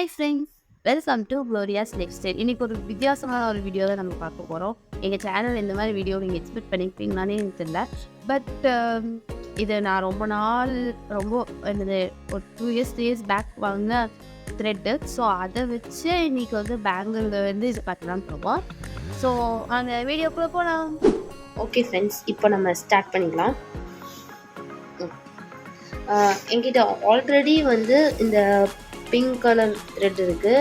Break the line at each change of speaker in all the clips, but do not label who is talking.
Hi friends, welcome to Gloria's lifestyle. இன்றைக்கி ஒரு வித்தியாசமான ஒரு வீடியோ தான் நம்ம பார்க்க போகிறோம். எங்கள் சேனல் இந்த மாதிரி வீடியோ நீங்கள் எக்ஸ்பெக்ட் பண்ணியிருப்பீங்களானே எனக்கு தெரியல. பட் இதை நான் ரொம்ப என்னது ஒரு 2 இயர்ஸ் பேக் வாங்கின த்ரெட்டு. ஸோ அதை வச்சு இன்றைக்கி வந்து பேங்கிளில் வந்து இது பார்த்துலாம் போவோம். ஸோ அந்த வீடியோக்குள்ளே போகலாம். ஓகே ஃப்ரெண்ட்ஸ், இப்போ நம்ம ஸ்டார்ட் பண்ணிக்கலாம். என்கிட்ட ஆல்ரெடி வந்து இந்த பிங்க் கலர் த்ரெட் இருக்குது.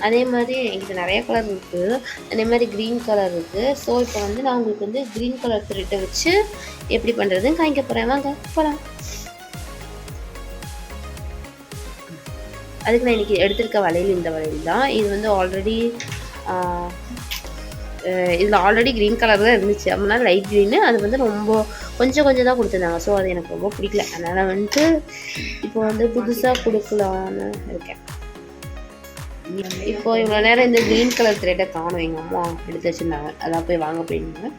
அதே மாதிரி என்கிட்ட நிறைய கலர் இருக்குது. அதே மாதிரி க்ரீன் கலர் இருக்குது. ஸோ இப்போ வந்து நான் உங்களுக்கு வந்து க்ரீன் கலர் த்ரெட்டை வச்சு எப்படி பண்ணுறதுன்னு காய்க்க போகிறேன். வாங்க போகலாம். அதுக்கு நான் இன்றைக்கி எடுத்திருக்க வளையல் இந்த வளையல் தான். இது வந்து இதில் ஆல்ரெடி க்ரீன் கலர் தான் இருந்துச்சு. அப்படின்னா லைட் க்ரீனு. அது வந்து கொஞ்சம் தான் கொடுத்துருந்தாங்க. ஸோ அது எனக்கு ரொம்ப பிடிக்கல. அதனால் வந்துட்டு இப்போ வந்து புதுசாக கொடுக்கலான்னு இருக்கேன். இப்போ இவ்வளோ நேரம் இந்த க்ரீன் கலர் த்ரெட்டை காணும். எங்கள் அம்மா எடுத்து வச்சுருந்தாங்க. அதான் போய் வாங்க போயிருந்தாங்க.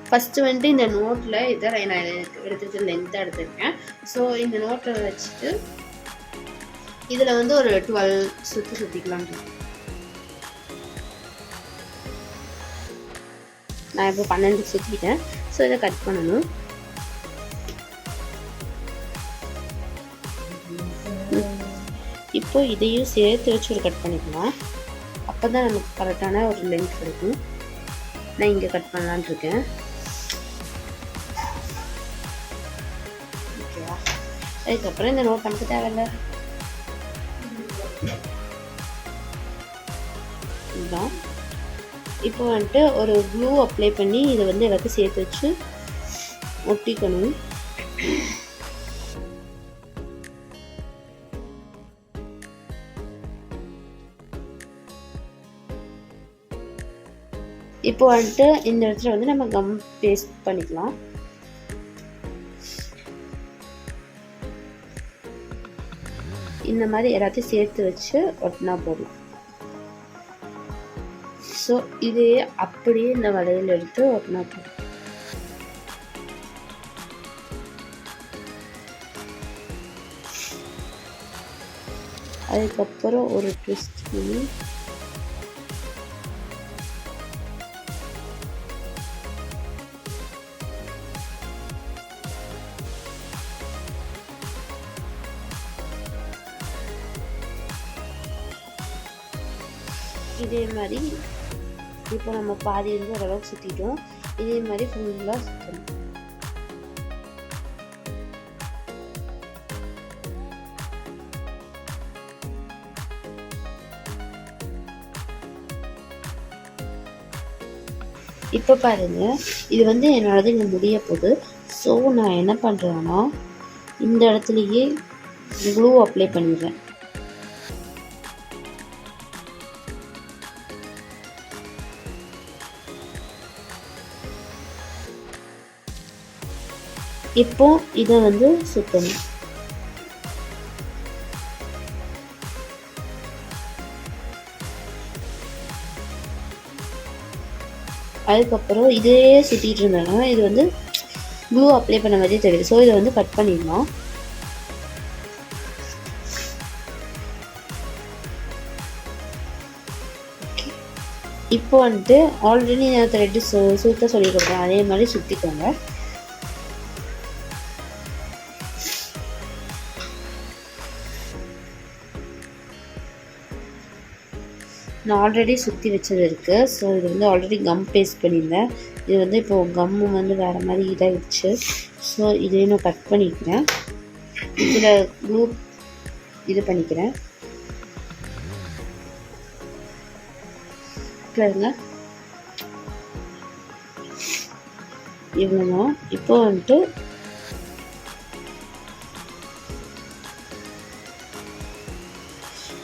ஃபஸ்ட்டு வந்துட்டு இந்த நோட்டில் இதை நான் எடுத்துகிட்டு லென்த்தாக எடுத்துருக்கேன். ஸோ இந்த நோட்டை வச்சுட்டு இதில் வந்து ஒரு 12 சுற்றிக்கலாம். நான் இப்போ 12 சுற்றிட்டேன். ஸோ இதை கட் பண்ணணும். இப்போ இதையும் சேர்த்து வச்சு ஒரு கட் பண்ணிக்கலாம். அப்போ தான் நமக்கு கரெக்டான ஒரு லென்த் கிடைக்கும். நான் இங்கே கட் பண்ணலான் இருக்கேன். ஓகேவா? அதுக்கப்புறம் இந்த நோட் நமக்கு தேவையில்லை. இதுதான். இப்போ வந்துட்டு ஒரு க்ளூ அப்ளை பண்ணி இதை வந்து எல்லாத்தையும் சேர்த்து வச்சு ஒட்டிக்கணும். இப்போ வந்துட்டு இந்த இடத்துல வந்து நம்ம கம் பேஸ்ட் பண்ணிக்கலாம். இந்த மாதிரி எல்லாத்தையும் சேர்த்து வச்சு ஒட்டினா போதும். ஸோ இதே அப்படியே இந்த வளையல் எடுத்து ஒட்டினா போதும். அதுக்கப்புறம் ஒரு ட்விஸ்ட் பண்ணி இதே மாதிரி இப்போ நம்ம பாதி இருந்து ஓரளவுக்கு சுற்றிட்டோம். இதே மாதிரி ஃபுல்லாக சுற்றணும். இப்போ பாருங்க, இது வந்து என்னோடது இங்கே முடிய போகுது. ஸோ நான் என்ன பண்ணுறேன்னா இந்த இடத்துலையே க்ளூ அப்ளை பண்ணிடுறேன். இப்போ இதை வந்து சுற்றணும். அதுக்கப்புறம் இதே சுற்றிட்டு இருந்தேன்னா இது வந்து க்ளூ அப்ளை பண்ண மாதிரி தெரியுது. ஸோ இதை வந்து கட் பண்ணிடலாம். இப்போ வந்துட்டு ஆல்ரெடி நான் த்ரெட்டு சுற்ற சொல்லி கொடுத்தேன். அதே மாதிரி சுற்றிக்கோங்க. நான் ஆல்ரெடி சுற்றி வச்சது இருக்குது. ஸோ இது வந்து ஆல்ரெடி கம் பேஸ்ட் பண்ணியிருந்தேன். இது வந்து இப்போது கம்மு வந்து வேறு மாதிரி இதாகிடுச்சு. ஸோ இதையும் நான் கட் பண்ணிக்கிறேன். இதில் க்ளூ இது பண்ணிக்கிறேன். பாருங்க, இவ்வளோதான். இப்போ வந்துட்டு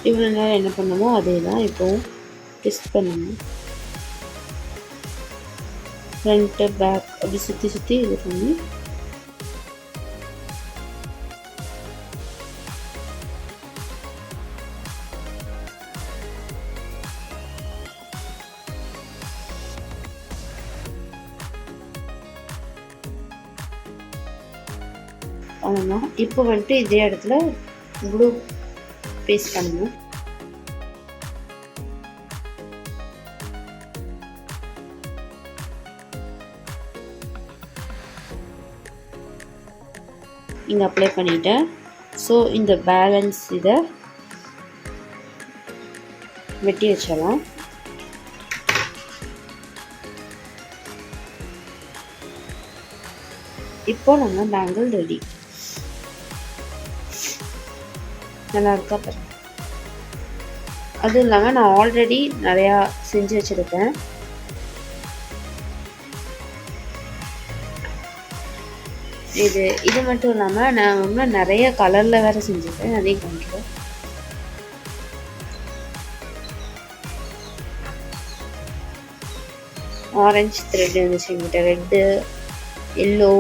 இவ்வளோ நேரம் என்ன பண்ணமோ அதே தான் இப்போவும் ட்விஸ்ட் பண்ணணும். ஃப்ரண்ட்டு பேக் அப்படி சுற்றி இது பண்ணி அவ்வளோதான். இப்போ வந்துட்டு இதே இடத்துல ப்ளூ பேஸ்ட் பண்ணணும். இங்கே அப்ளை பண்ணிட்டேன். ஸோ இந்த பேலன்ஸ் இதை வெட்டி வச்சிடலாம். இப்போ நம்ம பேங்கிள் ரெடி. நல்லா இருக்கா பாருங்க. அதுவும் இல்லாமல் நான் ஆல்ரெடி நிறையா செஞ்சு வச்சுருக்கேன். இது மட்டும் இல்லாமல் நான் இன்னும் நிறைய கலரில் வேறு செஞ்சுருக்கேன். அதையும் காமிக்கிறேன். ஆரஞ்சு த்ரெட் இருந்துச்சு என்கிட்ட, ரெட்டு, எல்லோ,